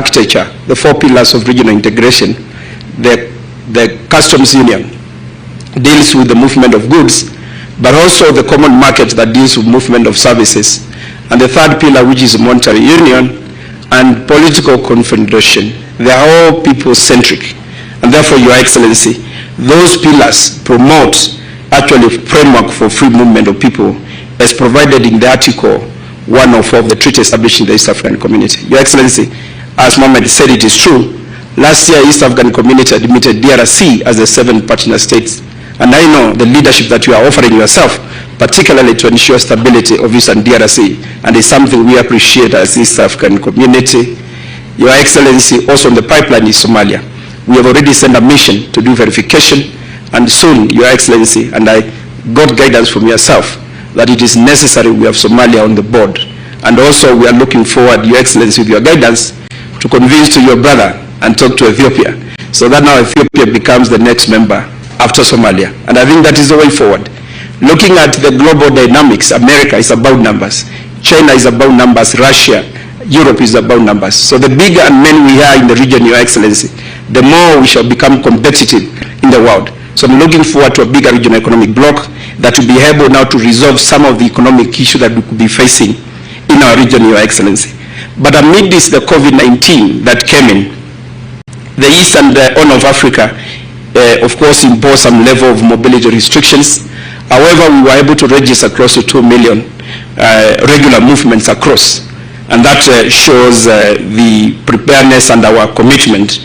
architecture, the 4 pillars of regional integration. The customs union deals with the movement of goods, but also the common market that deals with movement of services. And the 3rd pillar, which is monetary union and political confederation. They are all people-centric. And therefore, Your Excellency, those pillars promote actually framework for free movement of people as provided in the Article 104 of the treaty establishing the East African Community. Your Excellency, as Mohammed said, it is true. Last year, East African Community admitted DRC as the 7th partner states. And I know the leadership that you are offering yourself, particularly to ensure stability of Eastern DRC, and it's something we appreciate as East African Community. Your Excellency, also in the pipeline is Somalia. We have already sent a mission to do verification, and soon, Your Excellency, and I got guidance from yourself that it is necessary we have Somalia on the board. And also we are looking forward, Your Excellency, with your guidance, to convince to your brother and talk to Ethiopia, so that now Ethiopia becomes the next member after Somalia. And I think that is the way forward. Looking at the global dynamics, America is about numbers, China is about numbers, Russia, Europe is about numbers. So the bigger and men we are in the region, Your Excellency, the more we shall become competitive in the world. So I'm looking forward to a bigger regional economic bloc that will be able now to resolve some of the economic issues that we could be facing in our region, Your Excellency. But amid this, the COVID-19 that came in, the East and the Horn of Africa, of course, imposed some level of mobility restrictions. However, we were able to register close to 2 million regular movements across. And that shows the preparedness and our commitment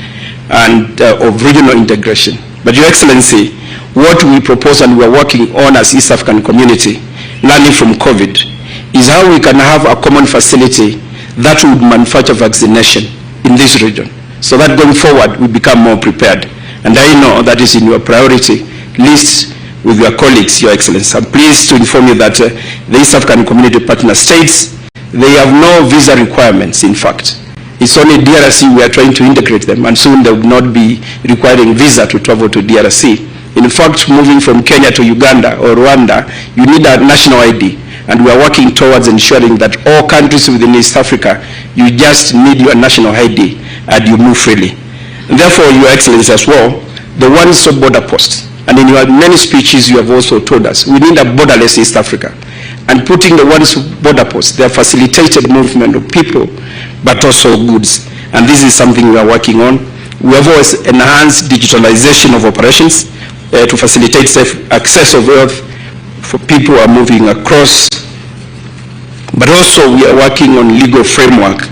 and of regional integration. But Your Excellency, what we propose and we are working on as East African Community, learning from COVID, is how we can have a common facility that would manufacture vaccination in this region, so that going forward we become more prepared. And I know that is in your priority list with your colleagues, Your Excellency. I'm pleased to inform you that the East African Community partner states, they have no visa requirements, in fact. It's only DRC we are trying to integrate them, and soon they will not be requiring visa to travel to DRC. In fact, moving from Kenya to Uganda or Rwanda, you need a national ID, and we are working towards ensuring that all countries within East Africa, you just need your national ID and you move freely. And therefore, Your Excellency as well, the one-stop border post, and in your many speeches you have also told us, we need a borderless East Africa. And putting the one-stop border post, they have facilitated movement of people, but also goods. And this is something we are working on. We have always enhanced digitalization of operations to facilitate safe access of wealth for people who are moving across. But also we are working on legal framework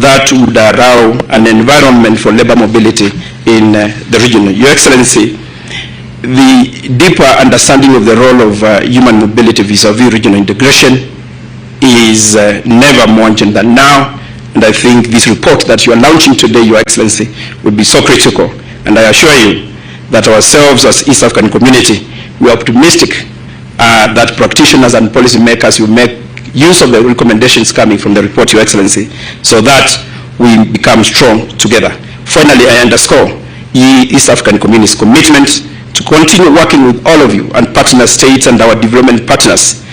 that would allow an environment for labor mobility in the region. Your Excellency, the deeper understanding of the role of human mobility vis-a-vis regional integration is never more urgent than now. And I think this report that you are launching today, Your Excellency, will be so critical. And I assure you that ourselves as East African Community, we are optimistic that practitioners and policymakers will make use of the recommendations coming from the report, Your Excellency, so that we become strong together. Finally, I underscore East African Community's commitment to continue working with all of you and partner states and our development partners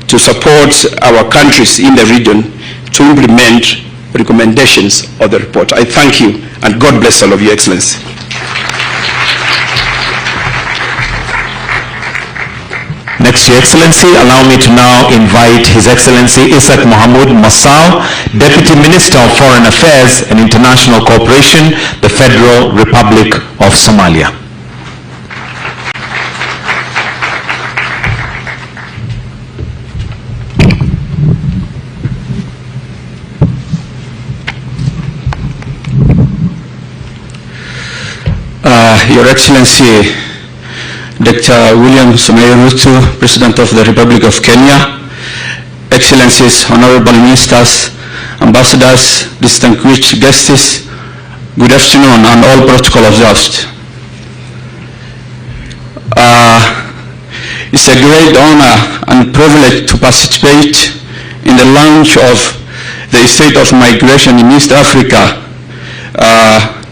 to support our countries in the region to implement recommendations of the report. I thank you, and God bless all of you, Excellency. Next, Your Excellency, allow me to now invite His Excellency Isaac Mohamud Masao, Deputy Minister of Foreign Affairs and International Cooperation, the Federal Republic of Somalia. Your Excellency, Dr. William Samoei Ruto, President of the Republic of Kenya, Excellencies, Honorable Ministers, Ambassadors, distinguished guests, good afternoon, and all protocol observed. It's a great honor and privilege to participate in the launch of the State of Migration in East Africa,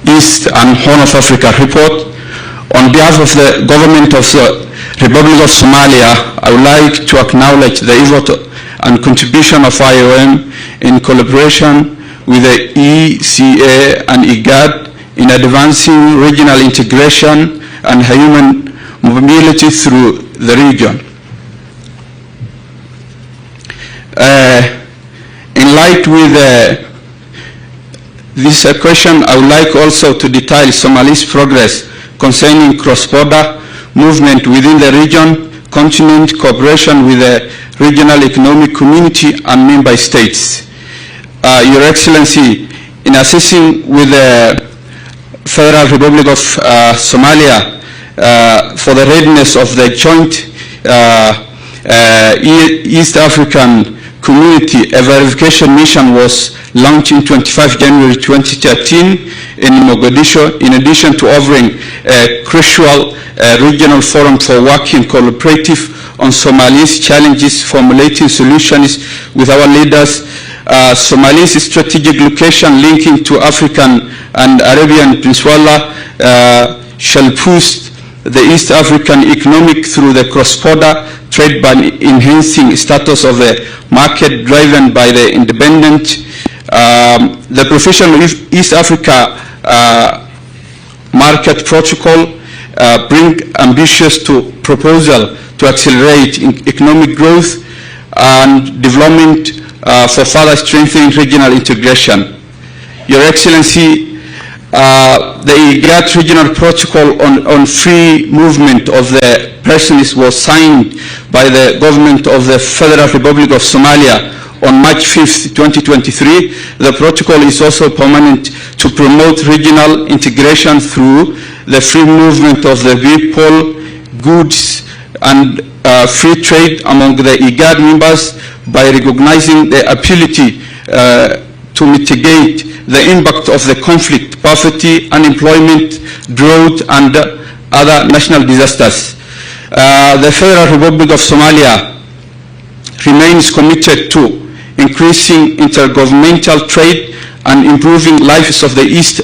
East and Horn of Africa report. On behalf of the government of the Republic of Somalia, I would like to acknowledge the effort and contribution of IOM in collaboration with the ECA and IGAD in advancing regional integration and human mobility through the region. In light with this question, I would like also to detail Somalia's progress concerning cross-border movement within the region, continent, cooperation with the regional economic community and member states. Your Excellency, in assessing with the Federal Republic of Somalia for the readiness of the joint East African Community, a verification mission was launched in 25 January 2013 in Mogadishu, in addition to offering a crucial regional forum for working collaborative on Somalia's challenges, formulating solutions with our leaders. Somalia's strategic location linking to African and Arabian Peninsula shall boost the East African economic through the cross-border trade by enhancing status of the market driven by the independent. The professional East Africa market protocol bring ambitious proposal to accelerate economic growth and development for further strengthening regional integration. Your Excellency, the IGAD regional protocol on free movement of the persons was signed by the government of the Federal Republic of Somalia on March 5th, 2023. The protocol is also permanent to promote regional integration through the free movement of the people, goods, and free trade among the IGAD members by recognizing the ability to mitigate the impact of the conflict, poverty, unemployment, drought, and other national disasters. The Federal Republic of Somalia remains committed to increasing intergovernmental trade and improving lives of the East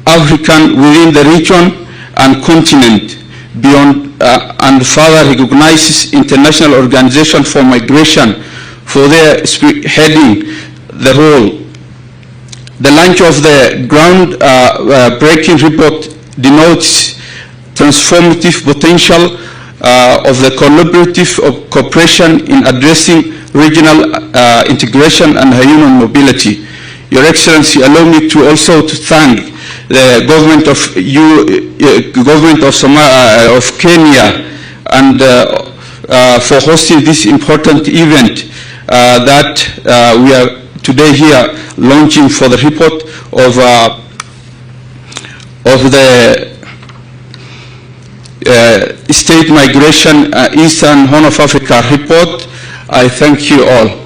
African within the region and continent beyond, and further recognizes International Organization for Migration for their spearheading the role. The launch of the ground-breaking report denotes transformative potential of the collaborative cooperation in addressing regional integration and human mobility. Your Excellency, allow me to also to thank the government of Kenya and for hosting this important event that we are today here launching for the report of the State Migration Eastern Horn of Africa report. I thank you all.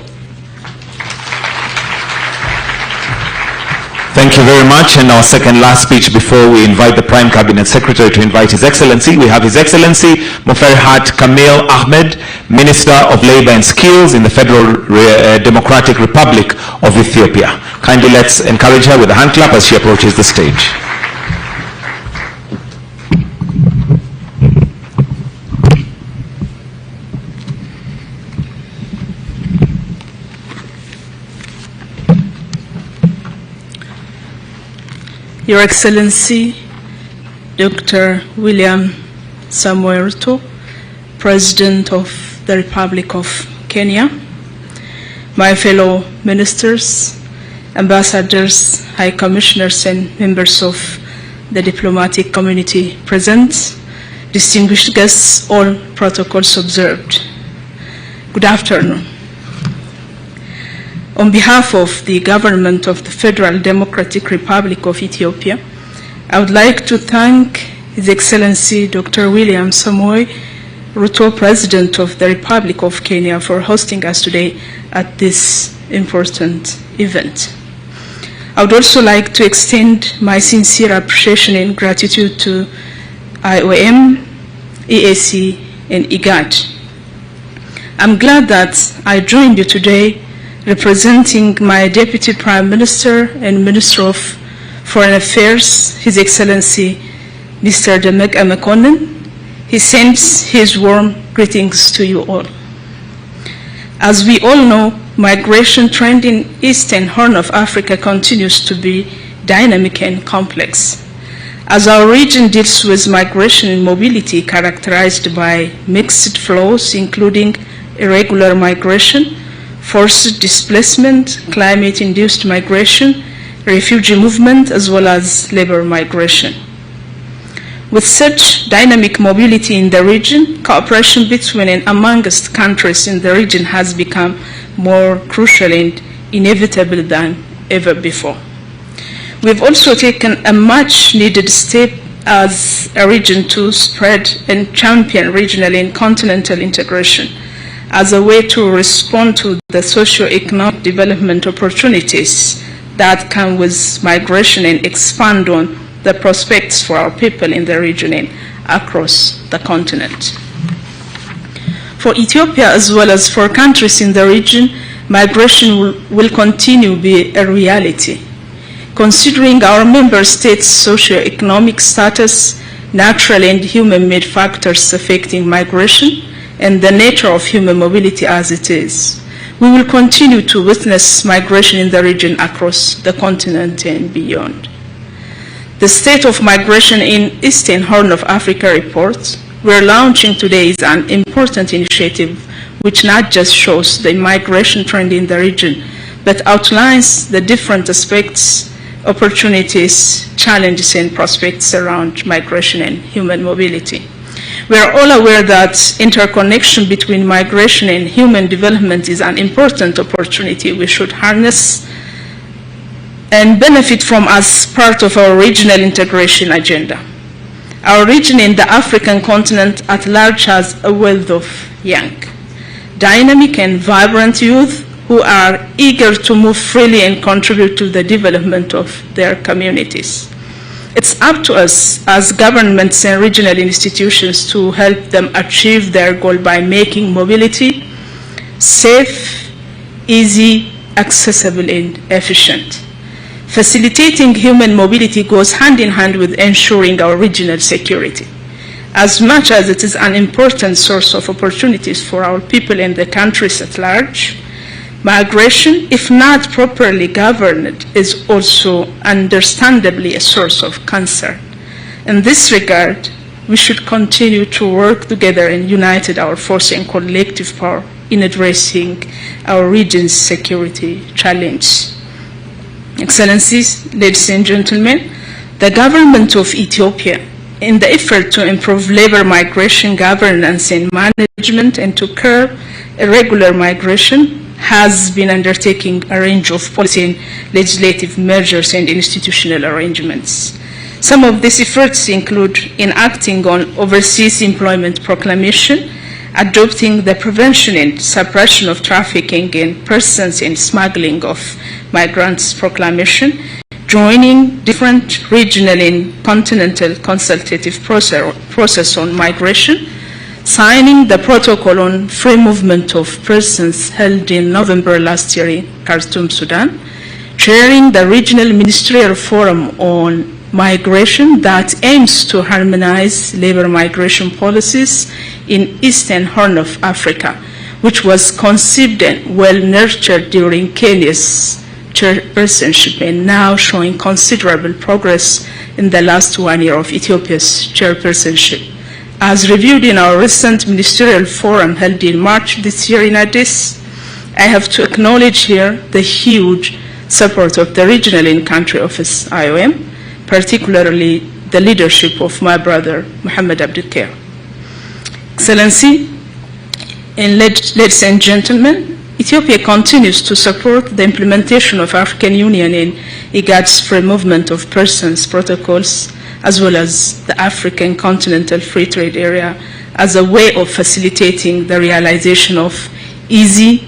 Thank you very much. And our second last speech before we invite the Prime Cabinet Secretary to invite His Excellency. We have His Excellency Muferhat Kamil Ahmed, Minister of Labor and Skills in the Federal Democratic Republic of Ethiopia. Kindly let's encourage her with a hand clap as she approaches the stage. Your Excellency, Dr. William Samoei Ruto, President of the Republic of Kenya, my fellow ministers, ambassadors, high commissioners, and members of the diplomatic community present, distinguished guests, all protocols observed. Good afternoon. On behalf of the government of the Federal Democratic Republic of Ethiopia, I would like to thank His Excellency Dr. William Samoei Ruto, President of the Republic of Kenya, for hosting us today at this important event. I would also like to extend my sincere appreciation and gratitude to IOM, EAC, and IGAD. I'm glad that I joined you today representing my Deputy Prime Minister and Minister of Foreign Affairs, His Excellency Mr. Demek Amekonnen. He sends his warm greetings to you all. As we all know, migration trend in Eastern Horn of Africa continues to be dynamic and complex. As our region deals with migration and mobility characterized by mixed flows, including irregular migration, forced displacement, climate-induced migration, refugee movement, as well as labor migration. With such dynamic mobility in the region, cooperation between and amongst countries in the region has become more crucial and inevitable than ever before. We've also taken a much-needed step as a region to spread and champion regional and continental integration as a way to respond to the socio-economic development opportunities that come with migration and expand on the prospects for our people in the region and across the continent. For Ethiopia, as well as for countries in the region, migration will continue to be a reality. Considering our member states' socio-economic status, natural and human-made factors affecting migration, and the nature of human mobility as it is, we will continue to witness migration in the region across the continent and beyond. The State of Migration in Eastern Horn of Africa report we're launching today is an important initiative which not just shows the migration trend in the region, but outlines the different aspects, opportunities, challenges, and prospects around migration and human mobility. We are all aware that interconnection between migration and human development is an important opportunity we should harness and benefit from as part of our regional integration agenda. Our region in the African continent at large has a wealth of young, dynamic and vibrant youth who are eager to move freely and contribute to the development of their communities. It's up to us as governments and regional institutions to help them achieve their goal by making mobility safe, easy, accessible, and efficient. Facilitating human mobility goes hand in hand with ensuring our regional security. As much as it is an important source of opportunities for our people and the countries at large, migration, if not properly governed, is also understandably a source of concern. In this regard, we should continue to work together and unite our force and collective power in addressing our region's security challenge. Excellencies, ladies and gentlemen, the government of Ethiopia, in the effort to improve labor migration governance and management and to curb irregular migration, has been undertaking a range of policy and legislative measures and institutional arrangements. Some of these efforts include enacting on Overseas Employment Proclamation, adopting the Prevention and Suppression of Trafficking in Persons and Smuggling of Migrants Proclamation, joining different regional and continental consultative process on migration, signing the protocol on free movement of persons held in November last year in Khartoum, Sudan, chairing the Regional Ministerial Forum on Migration that aims to harmonize labor migration policies in Eastern Horn of Africa, which was conceived and well nurtured during Kenya's chairpersonship and now showing considerable progress in the last 1 year of Ethiopia's chairpersonship. As reviewed in our recent ministerial forum held in March this year in Addis, I have to acknowledge here the huge support of the regional in-country office, IOM, particularly the leadership of my brother, Mohammed Abdulkair. Excellency, and ladies and gentlemen, Ethiopia continues to support the implementation of African Union in IGAD's free movement of persons protocols, as well as the African Continental Free Trade Area, as a way of facilitating the realization of easy,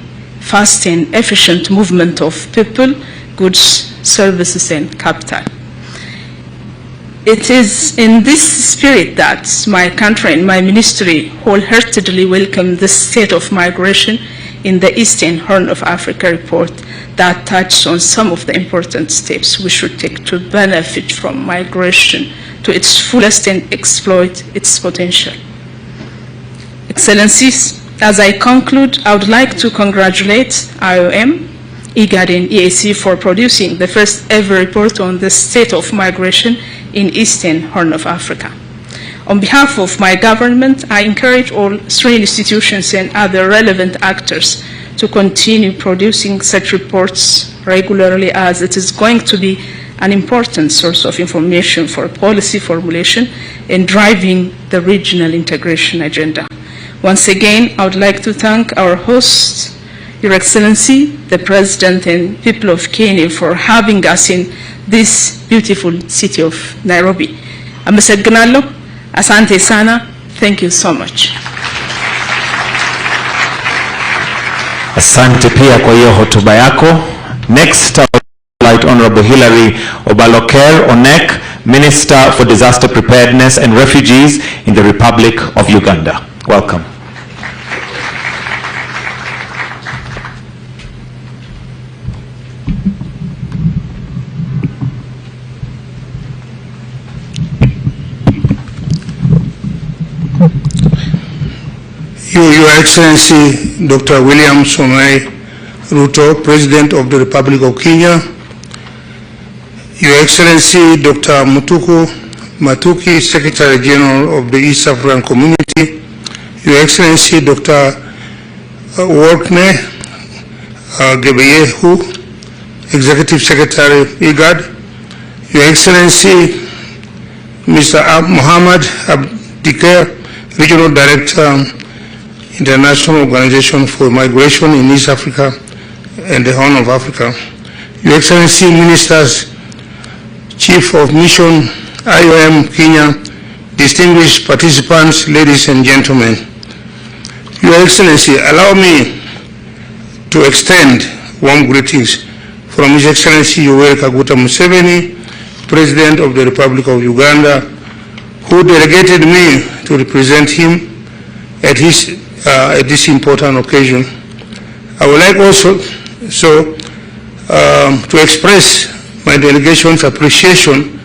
fast, and efficient movement of people, goods, services, and capital. It is in this spirit that my country and my ministry wholeheartedly welcome the state of migration in the Eastern Horn of Africa report that touches on some of the important steps we should take to benefit from migration to its fullest and exploit its potential. Excellencies, As I conclude, I would like to congratulate IOM, IGAD and EAC for producing the first ever report on the state of migration in Eastern Horn of Africa. On behalf of my government, I encourage all three institutions and other relevant actors to continue producing such reports regularly, as it is going to be an important source of information for policy formulation and driving the regional integration agenda. Once again, I would like to thank our host, Your Excellency, the President and people of Kenya, for having us in this beautiful city of Nairobi. Amesegnalo, asante sana, thank you so much. Asante pia kwa hiyo hotuba yako. Next, I would like Honorable Hilary Obaloker Onek, Minister for Disaster Preparedness and Refugees in the Republic of Uganda. Welcome. Your Excellency, Dr. William Samoei Ruto, President of the Republic of Kenya, Your Excellency, Dr. Mutuku Matuki, Secretary General of the East African Community, Your Excellency, Dr. Workne Gebeyehu, Executive Secretary, IGAD, Your Excellency, Mr. Muhammad Abdikar, Regional Director, International Organization for Migration in East Africa and the Horn of Africa, Your Excellency, Ministers, Chief of Mission, IOM Kenya, distinguished participants, ladies and gentlemen. Your Excellency, allow me to extend warm greetings from His Excellency Yoweri Kaguta Museveni, President of the Republic of Uganda, who delegated me to represent him at this important occasion. I would like also to express my delegation's appreciation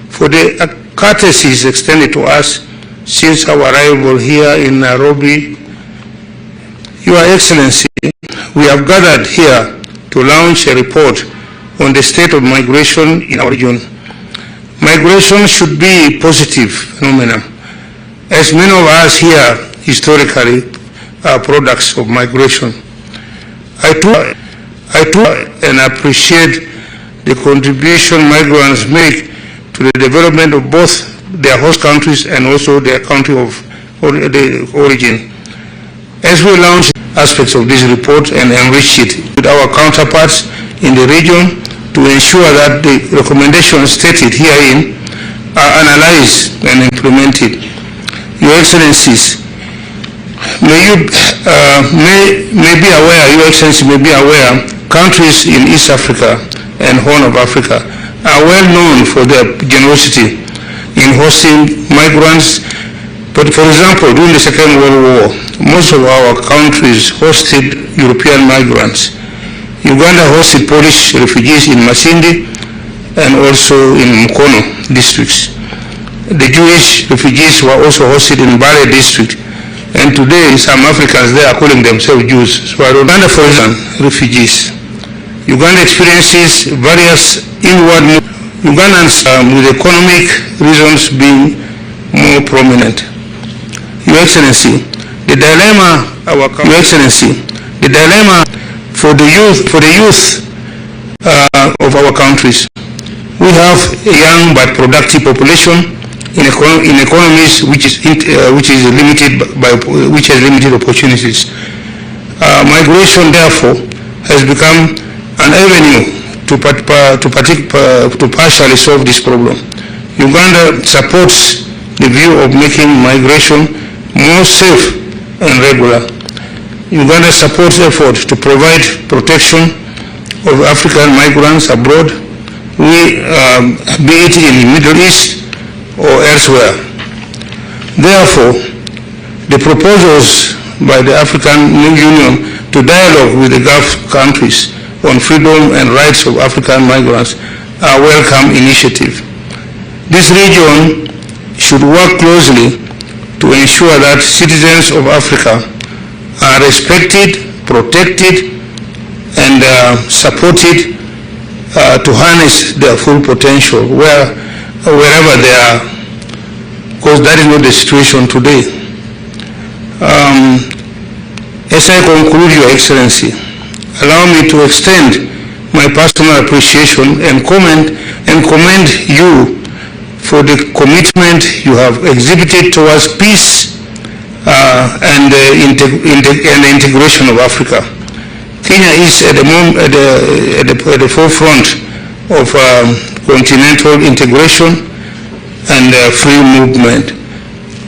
for the courtesies extended to us since our arrival here in Nairobi. Your Excellency, we have gathered here to launch a report on the state of migration in our region. Migration should be a positive phenomenon, as many of us here historically are products of migration. I too and appreciate the contribution migrants make to the development of both their host countries and also their country of origin. As we launch aspects of this report and enrich it with our counterparts in the region to ensure that the recommendations stated herein are analyzed and implemented. Your Excellencies, Your Excellency may be aware, countries in East Africa and Horn of Africa are well known for their generosity in hosting migrants. But for example, during the Second World War, most of our countries hosted European migrants. Uganda hosted Polish refugees in Masindi and also in Mukono districts. The Jewish refugees were also hosted in Bale district, and today some Africans there are calling themselves Jews. So Uganda, for example, refugees. Uganda experiences various inward Ugandans with economic reasons being more prominent. Your Excellency, the dilemma for the youth of our countries. We have a young but productive population in economies which has limited opportunities. Migration, therefore, has become an avenue to partially solve this problem. Uganda supports the view of making migration more safe and regular. Uganda supports efforts to provide protection of African migrants abroad, be it in the Middle East or elsewhere. Therefore, the proposals by the African Union to dialogue with the Gulf countries on freedom and rights of African migrants are a welcome initiative. This region should work closely to ensure that citizens of Africa are respected, protected, and supported to harness their full potential wherever they are, because that is not the situation today. As I conclude, Your Excellency, allow me to extend my personal appreciation and commend you for the commitment you have exhibited towards peace and the integration of Africa. Kenya is at the forefront of continental integration and free movement.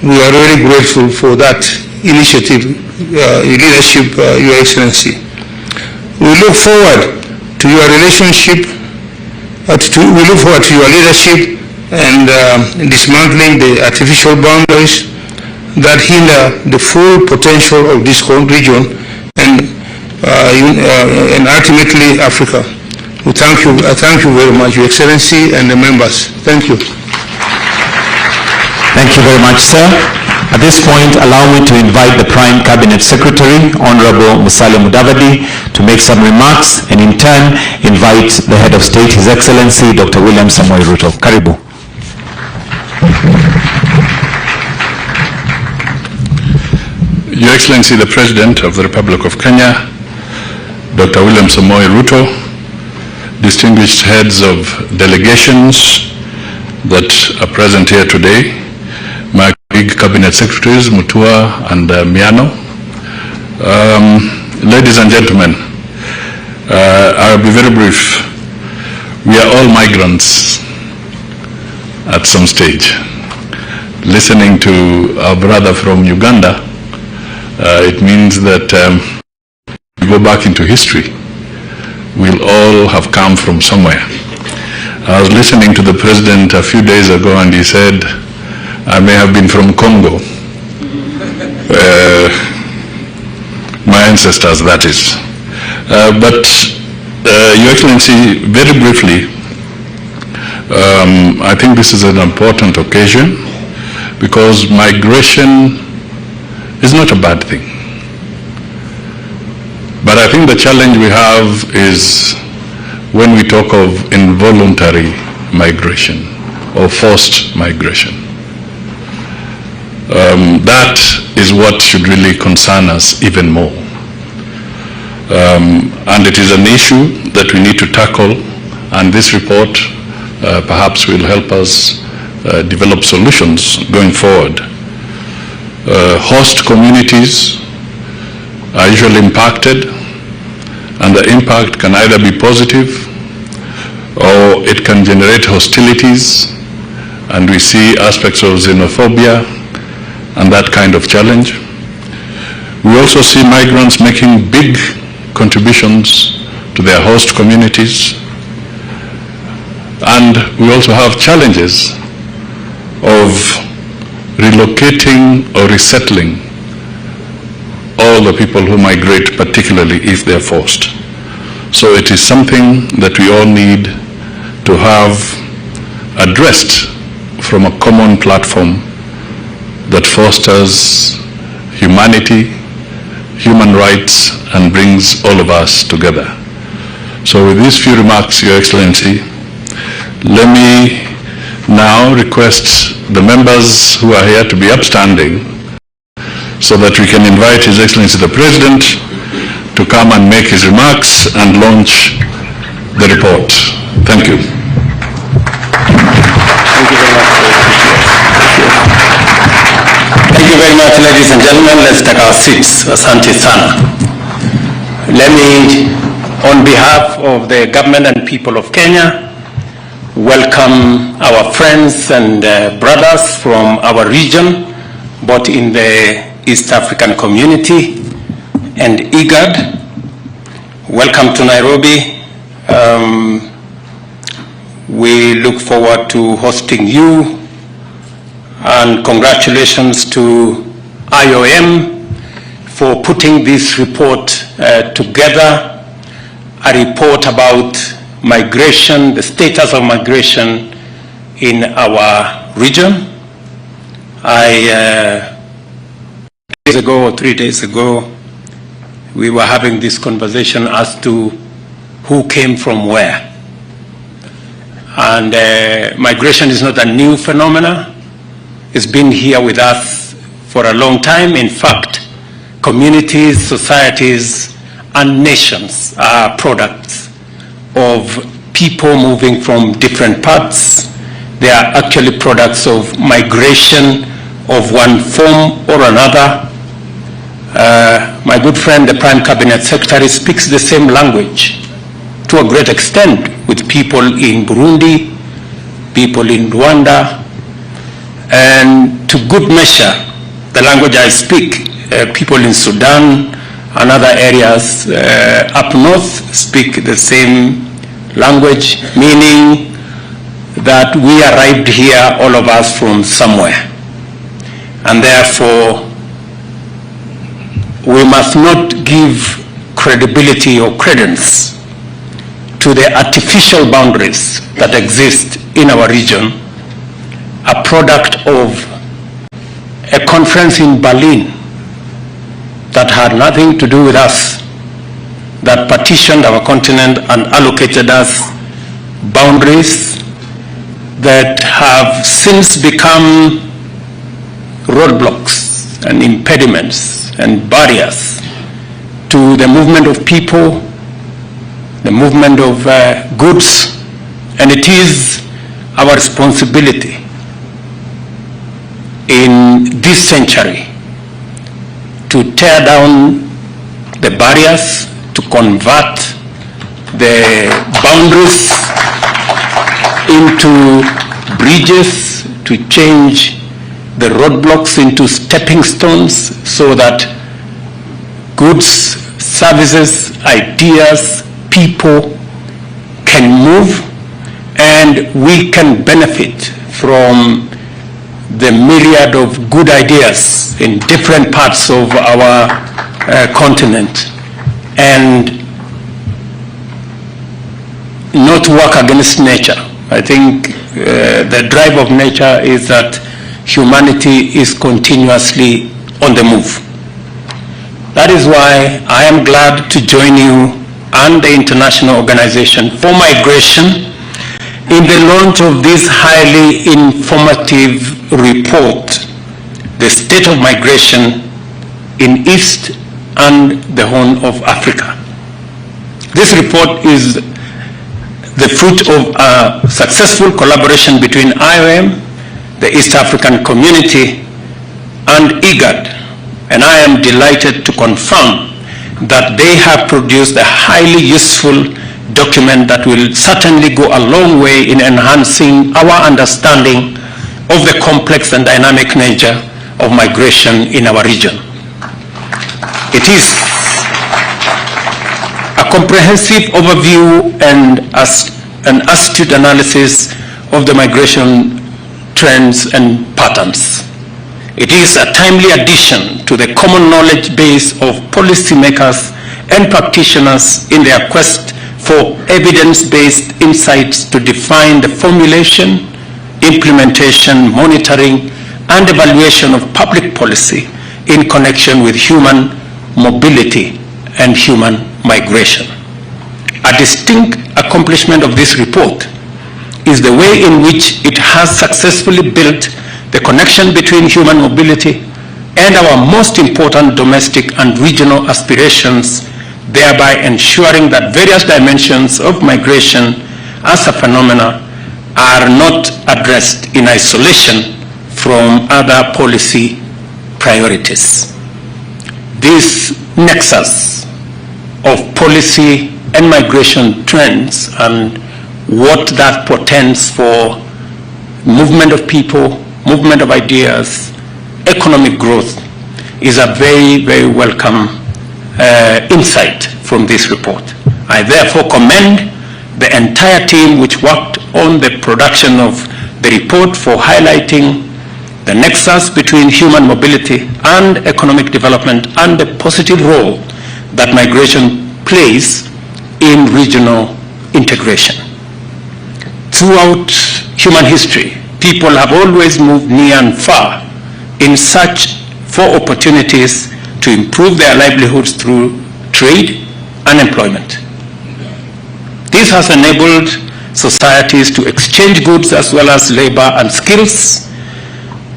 We are really grateful for that initiative, leadership, Your Excellency. We look forward to your relationship, we look forward to your leadership and dismantling the artificial boundaries that hinder the full potential of this region and ultimately Africa. We thank you. I thank you very much, Your Excellency, and the members. Thank you. Thank you very much, sir. At this point, allow me to invite the Prime Cabinet Secretary, Honorable Mudavadi, to make some remarks, and in turn, invite the Head of State, His Excellency, Dr. William Samoei Ruto. Karibu. Your Excellency, the President of the Republic of Kenya, Dr. William Samoei Ruto, distinguished heads of delegations that are present here today, my Cabinet Secretaries, Mutua and Miano, ladies and gentlemen, I'll be very brief. We are all migrants at some stage. Listening to our brother from Uganda, it means that we go back into history. We'll all have come from somewhere. I was listening to the President a few days ago and he said, I may have been from Congo. My ancestors, that is. But Your Excellency, very briefly, I think this is an important occasion because migration is not a bad thing. But I think the challenge we have is when we talk of involuntary migration or forced migration. That is what should really concern us even more. And it is an issue that we need to tackle, and this report perhaps will help us develop solutions going forward. Host communities are usually impacted, and the impact can either be positive or it can generate hostilities, and we see aspects of xenophobia and that kind of challenge. We also see migrants making big contributions to their host communities, and we also have challenges of relocating or resettling all the people who migrate, particularly if they're forced. So it is something that we all need to have addressed from a common platform that fosters humanity, human rights, and brings all of us together. So with these few remarks, Your Excellency, let me now request the members who are here to be upstanding so that we can invite His Excellency the President to come and make his remarks and launch the report. Thank you. Thank you very much. Thank you very much, ladies and gentlemen. Let's take our seats. Asante sana. Let me, on behalf of the government and people of Kenya, welcome our friends and brothers from our region, both in the East African community and IGAD. Welcome to Nairobi. We look forward to hosting you, and congratulations to IOM for putting this report together, a report about migration, the status of migration in our region. 3 days ago, we were having this conversation as to who came from where. And migration is not a new phenomenon. It's been here with us for a long time. In fact, communities, societies, and nations are products of people moving from different parts. They are actually products of migration of one form or another. My good friend, the Prime Cabinet Secretary, speaks the same language to a great extent with people in Burundi, people in Rwanda, and to good measure, the language I speak, people in Sudan and other areas up north speak the same language, meaning that we arrived here, all of us, from somewhere. And therefore, we must not give credibility or credence to the artificial boundaries that exist in our region, a product of a conference in Berlin that had nothing to do with us, that partitioned our continent and allocated us boundaries that have since become roadblocks and impediments and barriers to the movement of people, the movement of goods, and it is our responsibility in this century to tear down the barriers, to convert the boundaries into bridges, to change the roadblocks into stepping stones so that goods, services, ideas, people can move and we can benefit from the myriad of good ideas in different parts of our continent and not work against nature. I think the drive of nature is that humanity is continuously on the move. That is why I am glad to join you and the International Organization for Migration in the launch of this highly informative report, The State of Migration in East and the Horn of Africa. This report is the fruit of a successful collaboration between IOM, the East African Community, and IGAD, and I am delighted to confirm that they have produced a highly useful document that will certainly go a long way in enhancing our understanding of the complex and dynamic nature of migration in our region. It is a comprehensive overview and an astute analysis of the migration trends and patterns. It is a timely addition to the common knowledge base of policymakers and practitioners in their quest for evidence-based insights to define the formulation, implementation, monitoring, and evaluation of public policy in connection with human mobility and human migration. A distinct accomplishment of this report is the way in which it has successfully built the connection between human mobility and our most important domestic and regional aspirations, thereby ensuring that various dimensions of migration as a phenomenon are not addressed in isolation from other policy priorities. This nexus of policy and migration trends and what that portends for movement of people, movement of ideas, economic growth is a very, very welcome insight from this report. I therefore commend the entire team which worked on the production of the report for highlighting the nexus between human mobility and economic development and the positive role that migration plays in regional integration. Throughout human history, people have always moved near and far in search for opportunities to improve their livelihoods through trade and employment. This has enabled societies to exchange goods as well as labor and skills.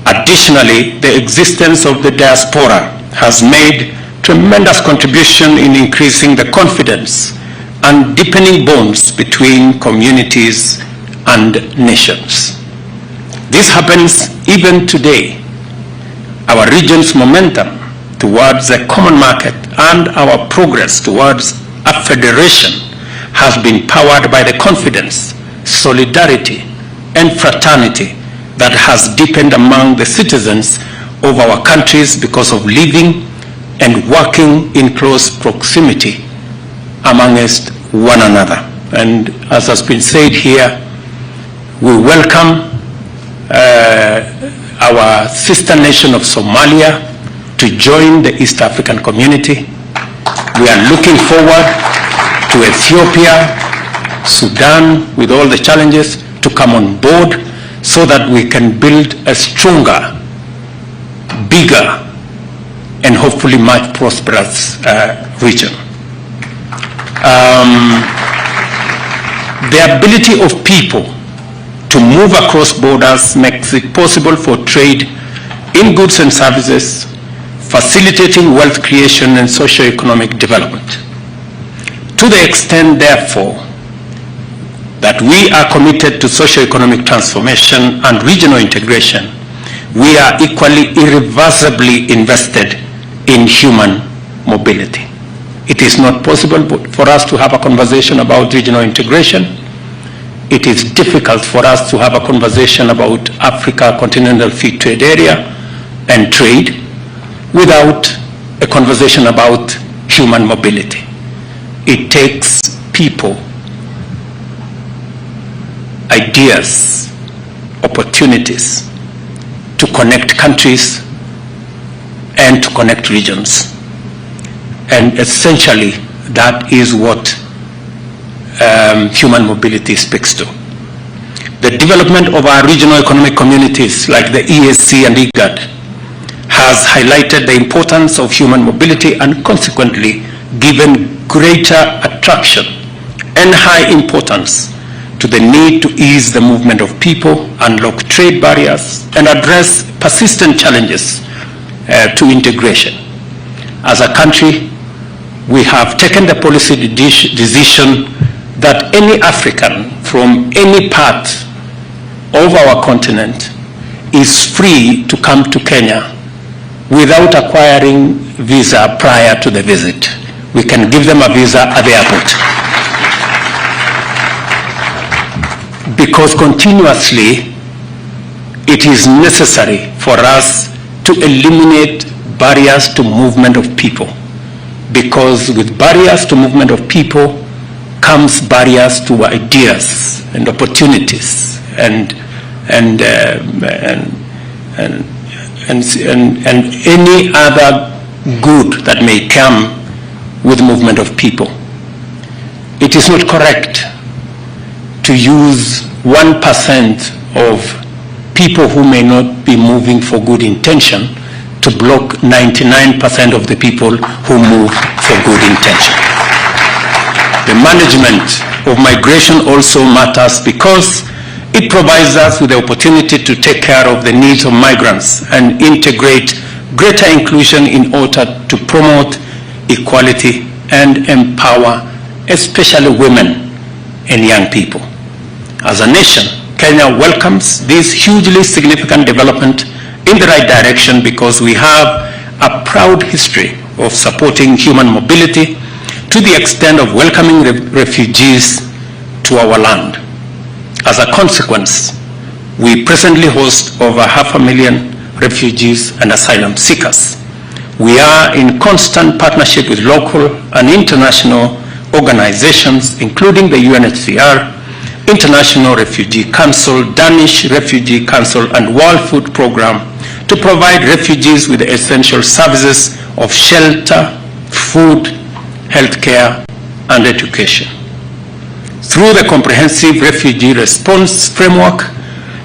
Additionally, the existence of the diaspora has made tremendous contribution in increasing the confidence and deepening bonds between communities and nations. This happens even today. Our region's momentum towards a common market and our progress towards a federation has been powered by the confidence, solidarity, and fraternity that has deepened among the citizens of our countries because of living and working in close proximity amongst one another. And as has been said here, we welcome our sister nation of Somalia to join the East African community. We are looking forward to Ethiopia, Sudan, with all the challenges, to come on board so that we can build a stronger, bigger, and hopefully much prosperous region. The ability of people to move across borders makes it possible for trade in goods and services, facilitating wealth creation and socio-economic development. To the extent, therefore, that we are committed to socio-economic transformation and regional integration, we are equally irreversibly invested in human mobility. It is not possible for us to have a conversation about regional integration. It is difficult for us to have a conversation about Africa Continental Free Trade Area and trade without a conversation about human mobility. It takes people, ideas, opportunities to connect countries and to connect regions. And essentially, that is what human mobility speaks to. The development of our regional economic communities like the EAC and IGAD has highlighted the importance of human mobility and consequently given greater attraction and high importance to the need to ease the movement of people, unlock trade barriers, and address persistent challenges to integration. As a country, we have taken the policy decision that any African from any part of our continent is free to come to Kenya without acquiring visa prior to the visit. We can give them a visa at the airport. Because continuously, it is necessary for us to eliminate barriers to movement of people. Because with barriers to movement of people comes barriers to ideas and opportunities and any other good that may come with movement of people. It is not correct to use 1% of people who may not be moving for good intention to block 99% of the people who move for good intention. The management of migration also matters because it provides us with the opportunity to take care of the needs of migrants and integrate greater inclusion in order to promote equality and empower especially women and young people. As a nation, Kenya welcomes this hugely significant development in the right direction because we have a proud history of supporting human mobility to the extent of welcoming refugees to our land. As a consequence, we presently host over 500,000 refugees and asylum seekers. We are in constant partnership with local and international organizations, including the UNHCR, International Refugee Council, Danish Refugee Council, and World Food Programme to provide refugees with the essential services of shelter, food, healthcare, and education. Through the comprehensive refugee response framework,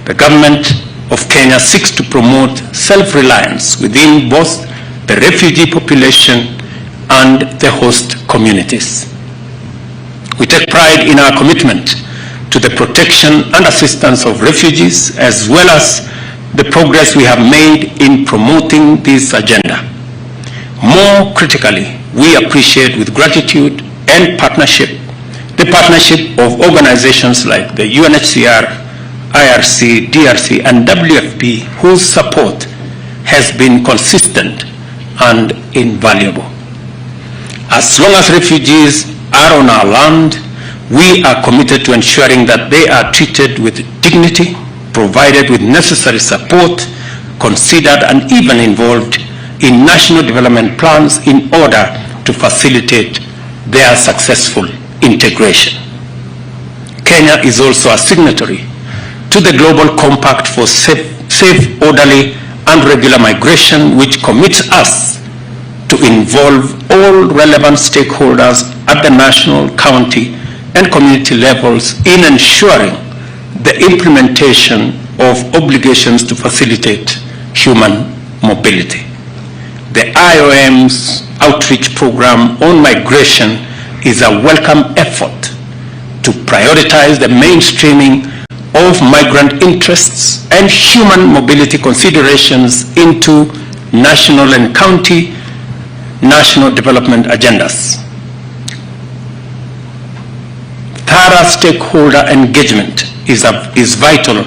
the government of Kenya seeks to promote self-reliance within both the refugee population and the host communities. We take pride in our commitment to the protection and assistance of refugees, as well as the progress we have made in promoting this agenda. More critically, we appreciate with gratitude and partnership the partnership of organizations like the UNHCR, IRC, DRC, and WFP, whose support has been consistent and invaluable. As long as refugees are on our land, we are committed to ensuring that they are treated with dignity, provided with necessary support, considered and even involved in national development plans in order to facilitate their successful integration. Kenya is also a signatory to the Global Compact for safe, orderly, and regular migration, which commits us to involve all relevant stakeholders at the national, county, and community levels in ensuring the implementation of obligations to facilitate human mobility. The IOM's outreach program on migration is a welcome effort to prioritize the mainstreaming of migrant interests and human mobility considerations into national and county national development agendas. Thorough stakeholder engagement is vital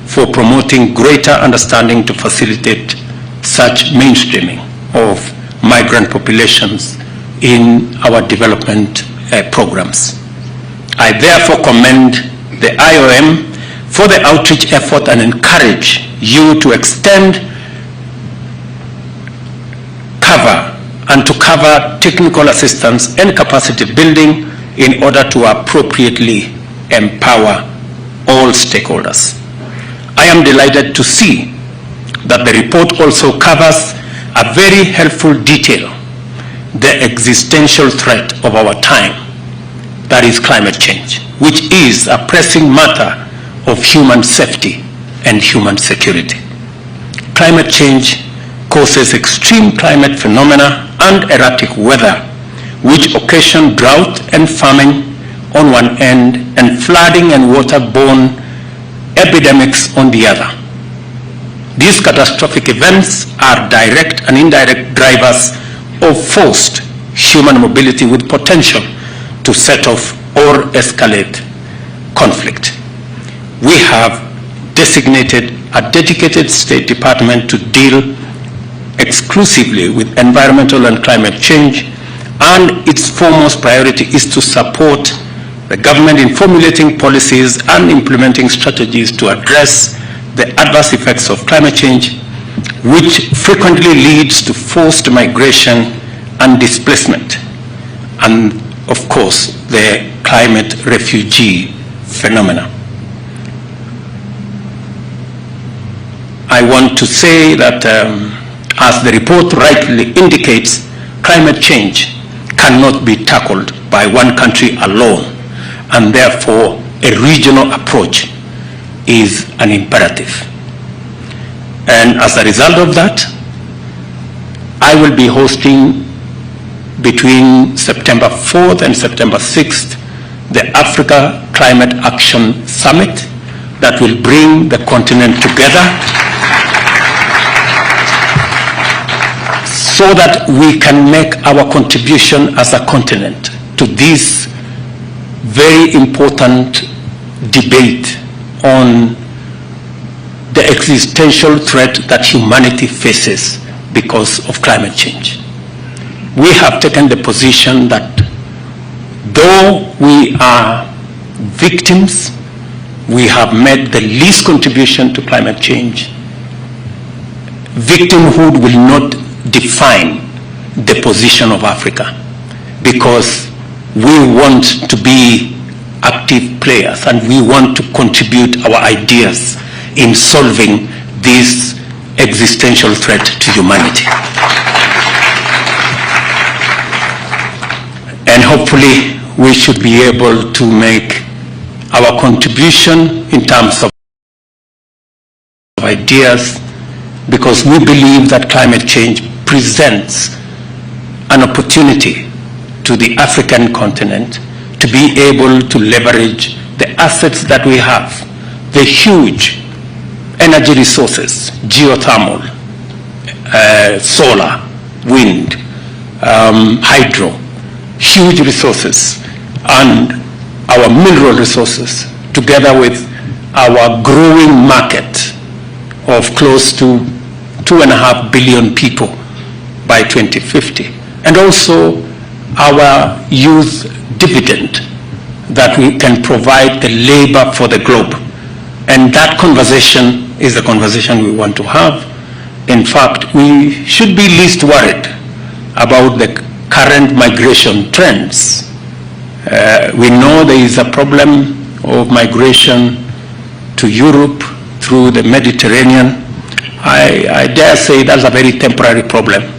for promoting greater understanding to facilitate such mainstreaming of migrant populations in our development programs. I therefore commend the IOM for the outreach effort and encourage you to extend cover technical assistance and capacity building in order to appropriately empower all stakeholders. I am delighted to see that the report also covers a very helpful detail, the existential threat of our time, that is climate change, which is a pressing matter of human safety and human security. Climate change causes extreme climate phenomena and erratic weather, which occasion drought and famine on one end and flooding and waterborne epidemics on the other. These catastrophic events are direct and indirect drivers of forced human mobility with potential to set off or escalate conflict. We have designated a dedicated State Department to deal exclusively with environmental and climate change, and its foremost priority is to support the government in formulating policies and implementing strategies to address the adverse effects of climate change, which frequently leads to forced migration and displacement, and of course the climate refugee phenomena. I want to say that as the report rightly indicates, climate change cannot be tackled by one country alone, and therefore a regional approach is an imperative. And as a result of that, I will be hosting between September 4th and September 6th the Africa Climate Action Summit that will bring the continent together so that we can make our contribution as a continent to this very important debate on the existential threat that humanity faces because of climate change. We have taken the position that though we are victims, we have made the least contribution to climate change. Victimhood will not define the position of Africa, because we want to be active players and we want to contribute our ideas in solving this existential threat to humanity. And hopefully we should be able to make our contribution in terms of ideas, because we believe that climate change presents an opportunity to the African continent to be able to leverage the assets that we have, the huge energy resources, geothermal, solar, wind, hydro, huge resources, and our mineral resources, together with our growing market of close to 2.5 billion people by 2050, and also our youth dividend that we can provide the labor for the globe. And that conversation is the conversation we want to have. In fact, we should be least worried about the current migration trends. We know there is a problem of migration to Europe through the Mediterranean. I dare say that's a very temporary problem.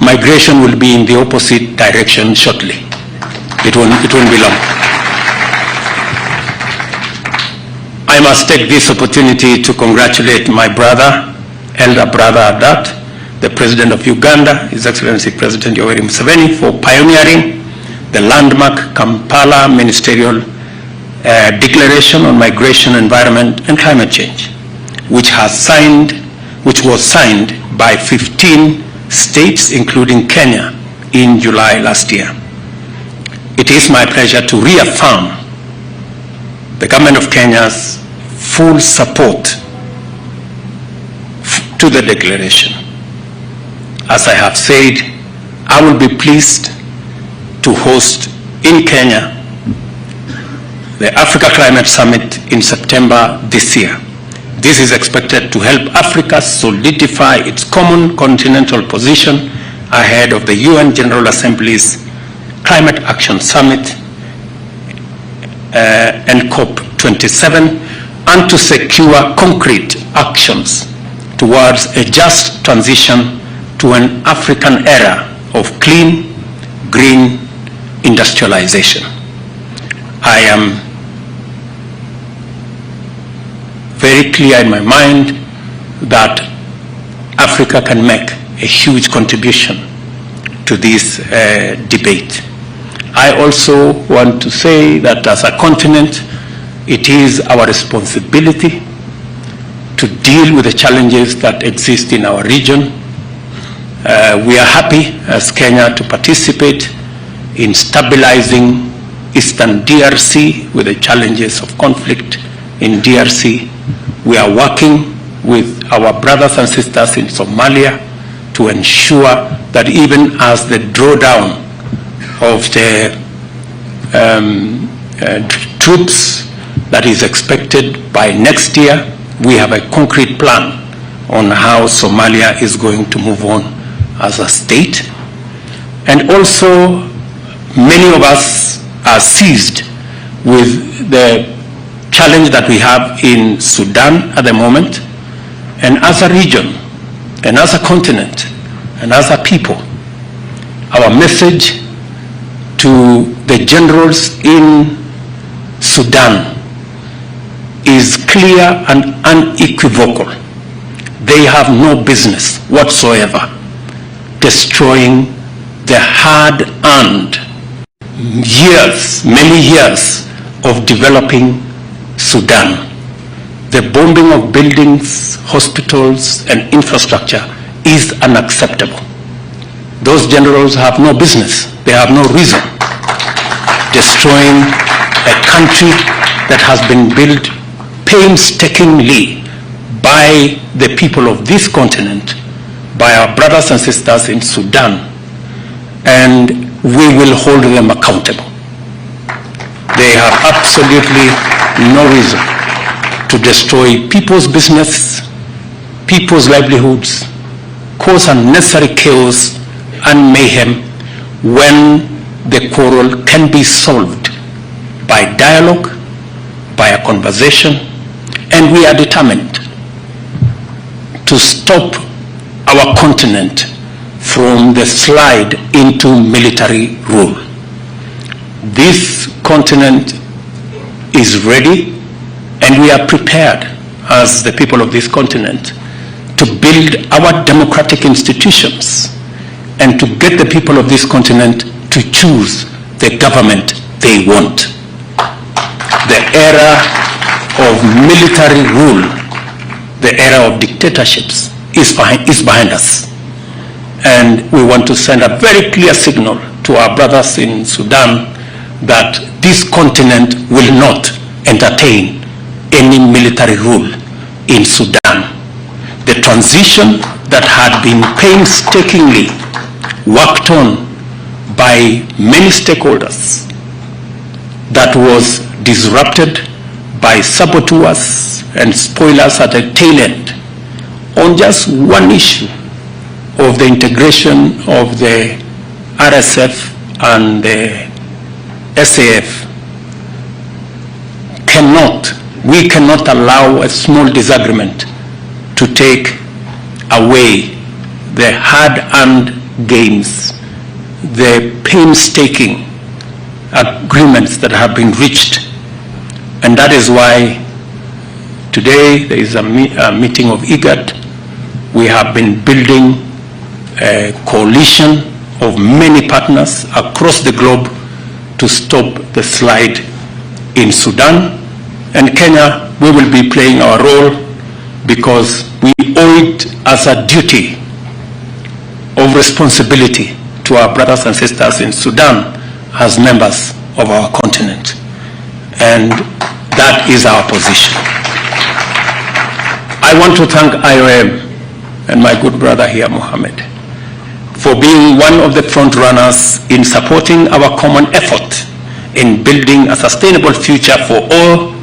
Migration will be in the opposite direction shortly. It won't be long. I must take this opportunity to congratulate my brother, elder brother at that, the President of Uganda, His Excellency President Yoweri Museveni, for pioneering the landmark Kampala Ministerial Declaration on Migration, Environment and Climate Change, which was signed by 15 states, including Kenya, in July last year. It is my pleasure to reaffirm the government of Kenya's full support to the declaration. As I have said, I will be pleased to host in Kenya the Africa Climate Summit in September this year. This is expected to help Africa solidify its common continental position ahead of the UN General Assembly's Climate Action Summit and COP27, and to secure concrete actions towards a just transition to an African era of clean, green industrialization. I am very clear in my mind that Africa can make a huge contribution to this debate. I also want to say that as a continent, it is our responsibility to deal with the challenges that exist in our region. We are happy as Kenya to participate in stabilizing Eastern DRC with the challenges of conflict in DRC. We are working with our brothers and sisters in Somalia to ensure that even as the drawdown of the troops that is expected by next year, we have a concrete plan on how Somalia is going to move on as a state. And also, many of us are seized with the challenge that we have in Sudan at the moment. And as a region, and as a continent, and as a people, our message to the generals in Sudan is clear and unequivocal. They have no business whatsoever destroying the hard-earned years, many years of developing Sudan. The bombing of buildings, hospitals, and infrastructure is unacceptable. Those generals have no business, they have no reason destroying a country that has been built painstakingly by the people of this continent, by our brothers and sisters in Sudan, and we will hold them accountable. They have absolutely no reason to destroy people's business, people's livelihoods, cause unnecessary chaos and mayhem when the quarrel can be solved by dialogue, by a conversation, and we are determined to stop our continent from the slide into military rule. This continent is ready, and we are prepared as the people of this continent to build our democratic institutions and to get the people of this continent to choose the government they want. The era of military rule, the era of dictatorships is behind us. And we want to send a very clear signal to our brothers in Sudan that this continent will not entertain any military rule in Sudan. The transition that had been painstakingly worked on by many stakeholders, that was disrupted by saboteurs and spoilers at the tail end on just one issue of the integration of the RSF and the SAF. We cannot allow a small disagreement to take away the hard-earned gains, the painstaking agreements that have been reached. And that is why today there is a meeting of IGAD. We have been building a coalition of many partners across the globe to stop the slide in Sudan. And Kenya, we will be playing our role because we owe it as a duty of responsibility to our brothers and sisters in Sudan as members of our continent. And that is our position. I want to thank IOM and my good brother here, Mohammed, for being one of the front runners in supporting our common effort in building a sustainable future for all,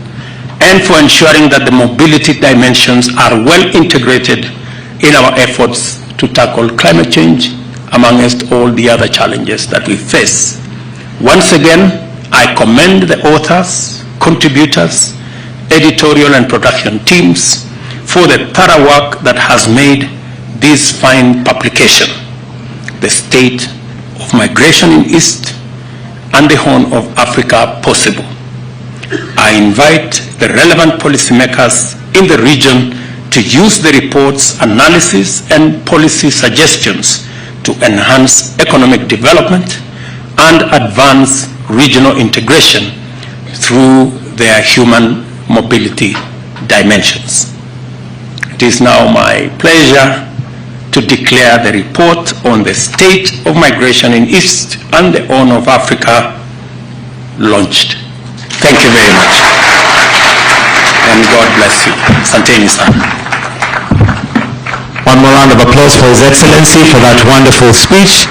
and for ensuring that the mobility dimensions are well integrated in our efforts to tackle climate change, amongst all the other challenges that we face. Once again, I commend the authors, contributors, editorial and production teams for the thorough work that has made this fine publication, The State of Migration in East and the Horn of Africa, possible. I invite the relevant policymakers in the region to use the report's analysis and policy suggestions to enhance economic development and advance regional integration through their human mobility dimensions. It is now my pleasure to declare the report on the state of migration in East and the Horn of Africa launched. Thank you very much. And God bless you. Asanteni sana. One more round of applause for His Excellency for that wonderful speech.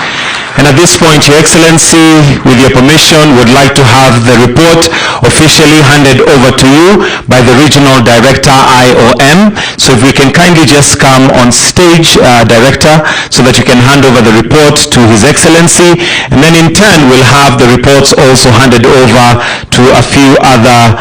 And at this point, Your Excellency, with your permission, would like to have the report officially handed over to you by the Regional Director, IOM. So if we can kindly just come on stage, Director, so that you can hand over the report to His Excellency. And then in turn, we'll have the reports also handed over to a few other